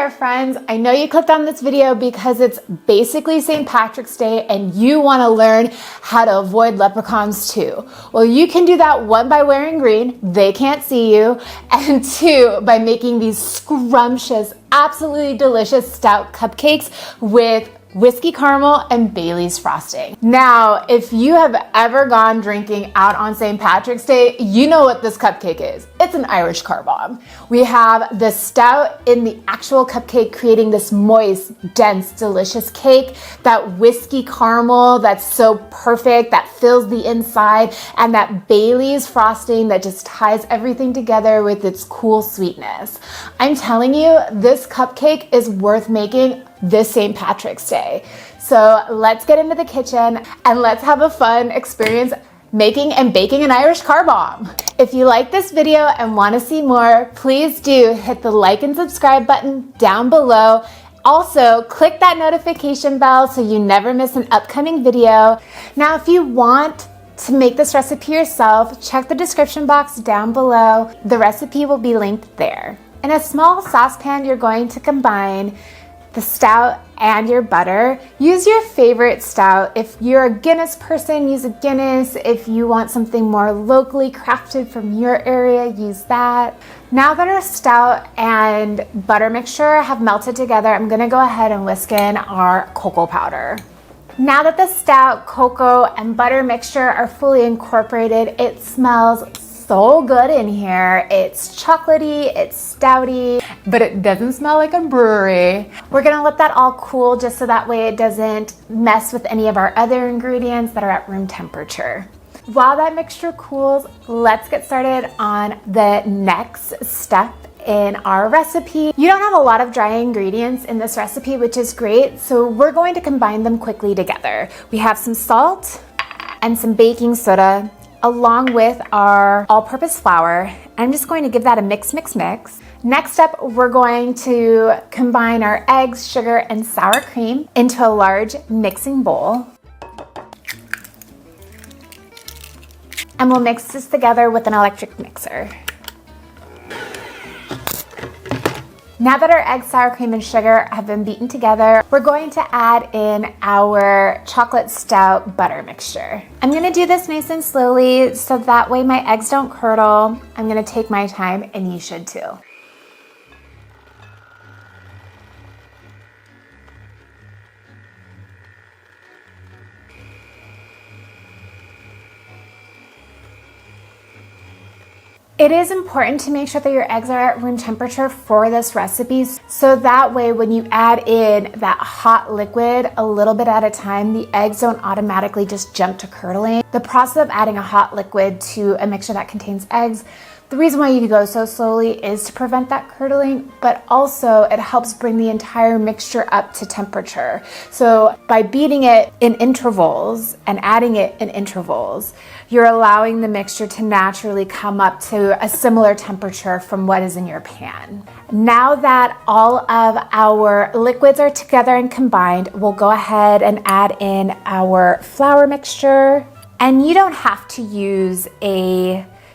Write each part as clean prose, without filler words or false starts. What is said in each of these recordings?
there, friends. I know you clicked on this video because it's basically St. Patrick's Day and you want to learn how to avoid leprechauns too. Well, you can do that, one, by wearing green, they can't see you, and two, by making these scrumptious, absolutely delicious stout cupcakes with whiskey caramel and Bailey's frosting. Now, if you have ever gone drinking out on St. Patrick's Day, you know what this cupcake is. It's an Irish car bomb. We have the stout in the actual cupcake, creating this moist, dense, delicious cake. That whiskey caramel that's so perfect, that fills the inside, and that Bailey's frosting that just ties everything together with its cool sweetness. I'm telling you, this cupcake is worth making this St. Patrick's Day. So let's get into the kitchen and let's have a fun experience making and baking an Irish car bomb. If you like this video and want to see more, please do hit the like and subscribe button down below. Also, click that notification bell so you never miss an upcoming video. Now, if you want to make this recipe yourself, check the description box down below. The recipe will be linked there. In a small saucepan, you're going to combine the stout and your butter. Use your favorite stout. If you're a Guinness person, use a Guinness. If you want something more locally crafted from your area, use that. Now that our stout and butter mixture have melted together, I'm gonna go ahead and whisk in our cocoa powder. Now that the stout, cocoa, and butter mixture are fully incorporated, it smells so good in here. It's chocolatey, it's stouty, but it doesn't smell like a brewery. We're gonna let that all cool just so that way it doesn't mess with any of our other ingredients that are at room temperature. While that mixture cools, let's get started on the next step in our recipe. You don't have a lot of dry ingredients in this recipe, which is great, so we're going to combine them quickly together. We have some salt and some baking soda, along with our all-purpose flour. I'm just going to give that a mix. Next up, we're going to combine our eggs, sugar, and sour cream into a large mixing bowl. And we'll mix this together with an electric mixer. Now that our egg, sour cream, and sugar have been beaten together, we're going to add in our chocolate stout butter mixture. I'm gonna do this nice and slowly so that way my eggs don't curdle. I'm gonna take my time, and you should too. It is important to make sure that your eggs are at room temperature for this recipe, so that way when you add in that hot liquid a little bit at a time, the eggs don't automatically just jump to curdling. The process of adding a hot liquid to a mixture that contains eggs, the reason why you go so slowly is to prevent that curdling, but also it helps bring the entire mixture up to temperature. So by beating it in intervals and adding it in intervals, you're allowing the mixture to naturally come up to a similar temperature from what is in your pan. Now that all of our liquids are together and combined, we'll go ahead and add in our flour mixture. And you don't have to use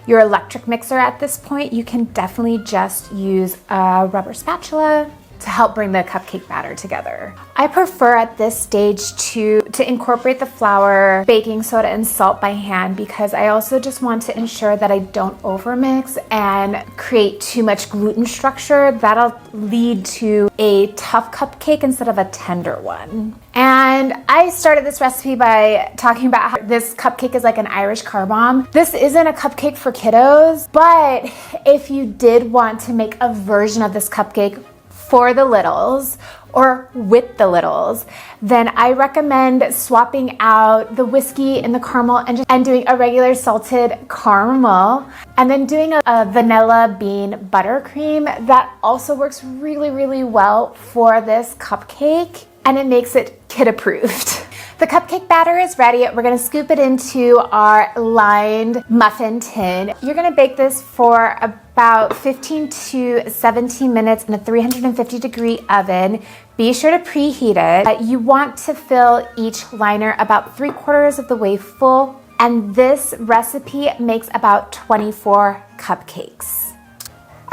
your electric mixer at this point. You can definitely just use a rubber spatula to help bring the cupcake batter together. I prefer at this stage to incorporate the flour, baking soda, and salt by hand because I also just want to ensure that I don't overmix and create too much gluten structure. That'll lead to a tough cupcake instead of a tender one. And I started this recipe by talking about how this cupcake is like an Irish car bomb. This isn't a cupcake for kiddos, but if you did want to make a version of this cupcake for the littles or with the littles, then I recommend swapping out the whiskey and the caramel and doing a regular salted caramel, and then doing a vanilla bean buttercream. That also works really, really well for this cupcake, and it makes it kid approved. The cupcake batter is ready. We're gonna scoop it into our lined muffin tin. You're gonna bake this for about 15 to 17 minutes in a 350-degree oven. Be sure to preheat it. You want to fill each liner about 3/4 of the way full, and this recipe makes about 24 cupcakes.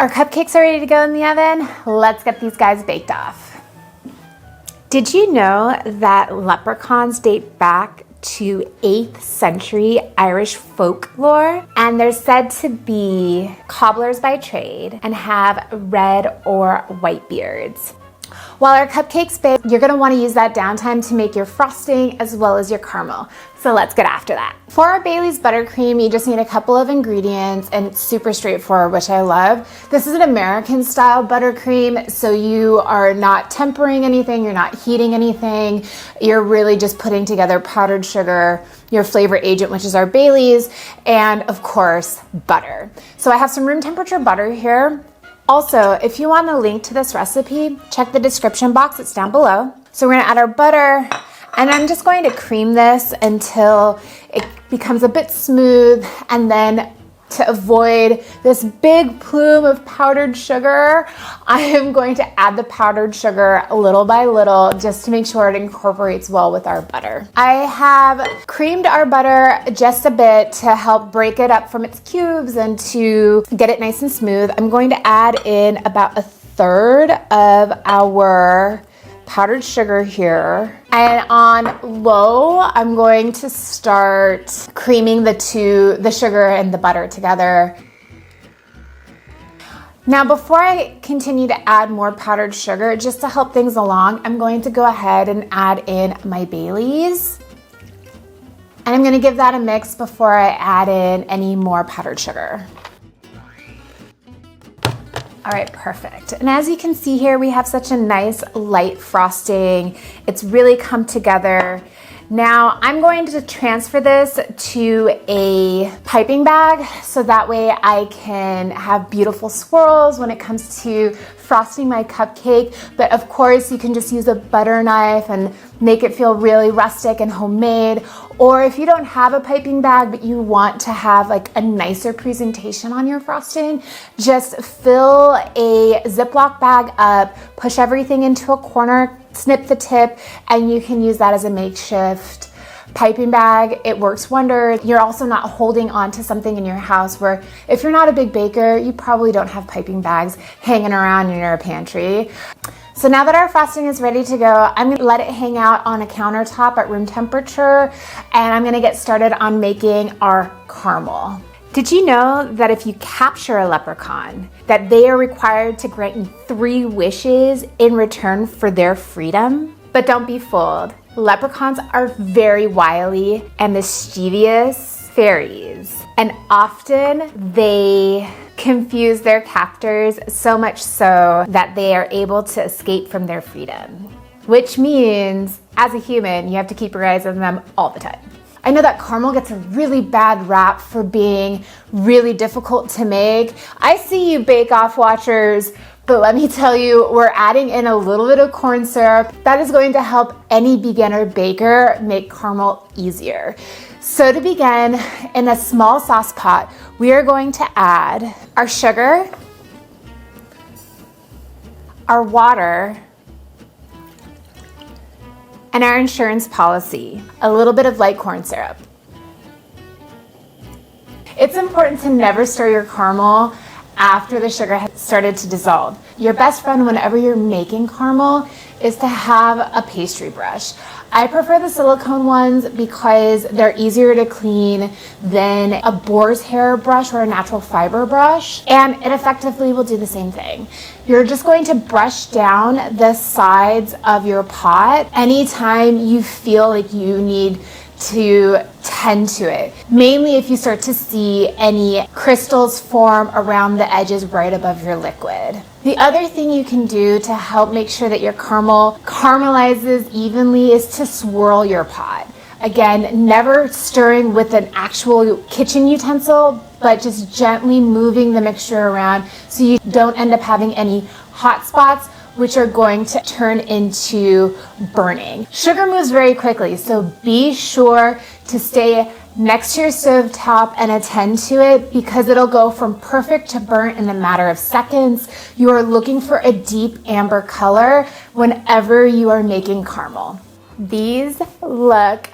Our cupcakes are ready to go in the oven. Let's get these guys baked off. Did you know that leprechauns date back to 8th century Irish folklore? And they're said to be cobblers by trade and have red or white beards. While our cupcakes bake, you're gonna wanna use that downtime to make your frosting as well as your caramel. So let's get after that. For our Bailey's buttercream, you just need a couple of ingredients and it's super straightforward, which I love. This is an American style buttercream, so you are not tempering anything, you're not heating anything. You're really just putting together powdered sugar, your flavor agent, which is our Bailey's, and of course, butter. So I have some room temperature butter here. Also, if you want a link to this recipe, check the description box, it's down below. So we're gonna add our butter, and I'm just going to cream this until it becomes a bit smooth, and then to avoid this big plume of powdered sugar, I am going to add the powdered sugar little by little just to make sure it incorporates well with our butter. I have creamed our butter just a bit to help break it up from its cubes and to get it nice and smooth. I'm going to add in about 1/3 of our powdered sugar here. And on low, I'm going to start creaming the sugar and the butter together. Now, before I continue to add more powdered sugar, just to help things along, I'm going to go ahead and add in my Bailey's. And I'm gonna give that a mix before I add in any more powdered sugar. All right, perfect. And as you can see here, we have such a nice light frosting. It's really come together. Now I'm going to transfer this to a piping bag so that way I can have beautiful swirls when it comes to frosting my cupcake. But of course you can just use a butter knife and make it feel really rustic and homemade. Or if you don't have a piping bag but you want to have like a nicer presentation on your frosting, just fill a Ziploc bag up, push everything into a corner, snip the tip, and you can use that as a makeshift piping bag. It works wonders. You're also not holding on to something in your house where if you're not a big baker, you probably don't have piping bags hanging around in your pantry. So now that our frosting is ready to go, I'm gonna let it hang out on a countertop at room temperature, and I'm gonna get started on making our caramel. Did you know that if you capture a leprechaun, that they are required to grant you 3 wishes in return for their freedom? But don't be fooled. Leprechauns are very wily and mischievous fairies, and often they confuse their captors so much so that they are able to escape from their freedom, which means as a human, you have to keep your eyes on them all the time. I know that caramel gets a really bad rap for being really difficult to make. I see you bake-off watchers, but let me tell you, we're adding in a little bit of corn syrup. That is going to help any beginner baker make caramel easier. So to begin, in a small sauce pot, we are going to add our sugar, our water, and our insurance policy, a little bit of light corn syrup. It's important to never stir your caramel after the sugar has started to dissolve. Your best friend whenever you're making caramel is to have a pastry brush. I prefer the silicone ones because they're easier to clean than a boar's hair brush or a natural fiber brush, and it effectively will do the same thing. You're just going to brush down the sides of your pot anytime you feel like you need to tend to it. Mainly if you start to see any crystals form around the edges right above your liquid. The other thing you can do to help make sure that your caramel caramelizes evenly is to swirl your pot. Again, never stirring with an actual kitchen utensil, but just gently moving the mixture around so you don't end up having any hot spots, which are going to turn into burning. Sugar moves very quickly, so be sure to stay next to your stove top and attend to it because it'll go from perfect to burnt in a matter of seconds. You are looking for a deep amber color whenever you are making caramel. These look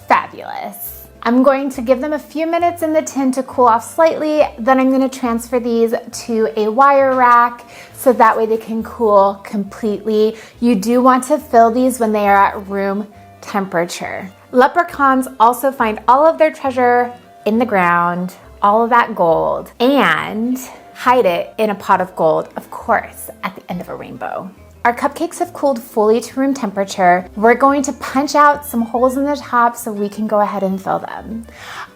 fabulous. I'm going to give them a few minutes in the tin to cool off slightly. Then I'm going to transfer these to a wire rack so that way they can cool completely. You do want to fill these when they are at room temperature. Leprechauns also find all of their treasure in the ground, all of that gold, and hide it in a pot of gold, of course, at the end of a rainbow. Our cupcakes have cooled fully to room temperature. We're going to punch out some holes in the top so we can go ahead and fill them.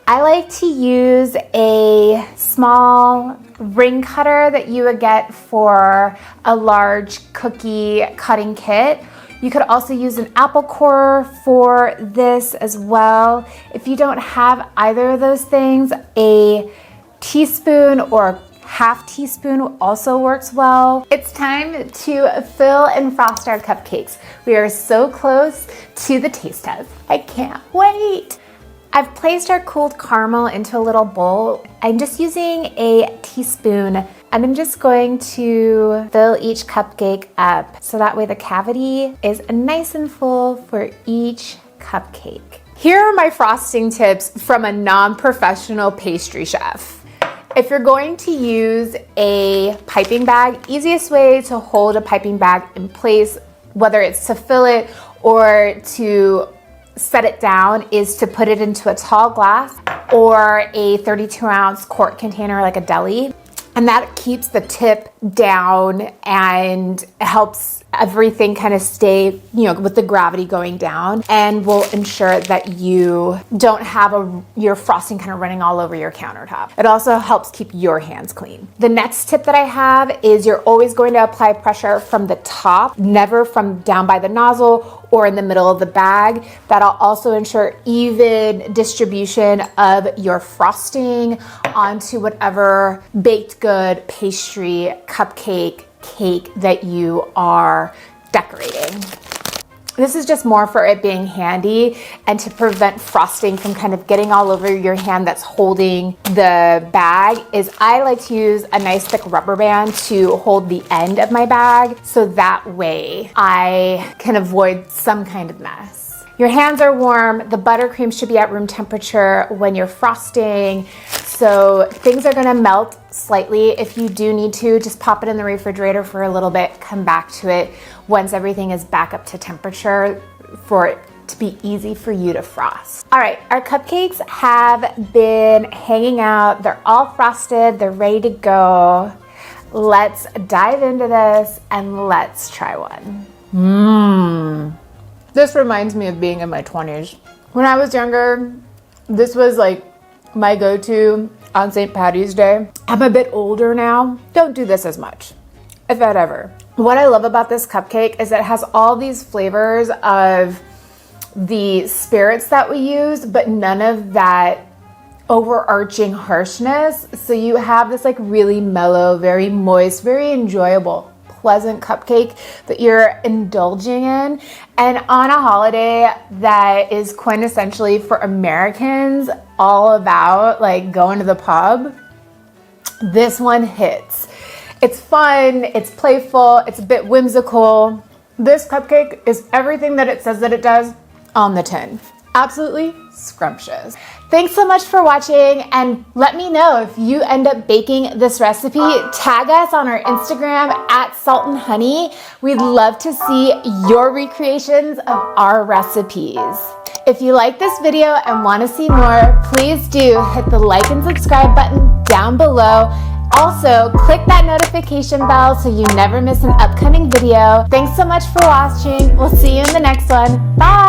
I like to use a small ring cutter that you would get for a large cookie cutting kit. You could also use an apple core for this as well. If you don't have either of those things, a teaspoon or half teaspoon also works well. It's time to fill and frost our cupcakes. We are so close to the taste test. I can't wait. I've placed our cooled caramel into a little bowl. I'm just using a teaspoon and I'm just going to fill each cupcake up so that way the cavity is nice and full for each cupcake. Here are my frosting tips from a non-professional pastry chef. If you're going to use a piping bag, easiest way to hold a piping bag in place, whether it's to fill it or to set it down, is to put it into a tall glass or a 32-ounce quart container like a deli. And that keeps the tip down and helps everything kind of stay, with the gravity going down, and will ensure that you don't have your frosting kind of running all over your countertop. It also helps keep your hands clean. The next tip that I have is you're always going to apply pressure from the top, never from down by the nozzle or in the middle of the bag. That'll also ensure even distribution of your frosting onto whatever baked good, pastry, cupcake, cake that you are decorating. This is just more for it being handy and to prevent frosting from kind of getting all over your hand that's holding the bag. Is I like to use a nice thick rubber band to hold the end of my bag so that way I can avoid some kind of mess. Your hands are warm. The buttercream should be at room temperature when you're frosting. So things are gonna melt slightly. If you do need to, just pop it in the refrigerator for a little bit, come back to it once everything is back up to temperature for it to be easy for you to frost. All right, our cupcakes have been hanging out. They're all frosted, they're ready to go. Let's dive into this and let's try one. This reminds me of being in my 20s. When I was younger, this was like my go-to on St. Paddy's Day. I'm a bit older now. Don't do this as much, if that ever. What I love about this cupcake is it has all these flavors of the spirits that we use, but none of that overarching harshness. So you have this like really mellow, very moist, very enjoyable, pleasant cupcake that you're indulging in. And on a holiday that is quintessentially for Americans, all about like going to the pub, this one hits. It's fun, it's playful, it's a bit whimsical. This cupcake is everything that it says that it does on the tin. Absolutely scrumptious. Thanks so much for watching, and let me know if you end up baking this recipe. Tag us on our Instagram at Salt and Honey. We'd love to see your recreations of our recipes. If you like this video and want to see more, please do hit the like and subscribe button down below. Also, click that notification bell so you never miss an upcoming video. Thanks so much for watching. We'll see you in the next one. Bye!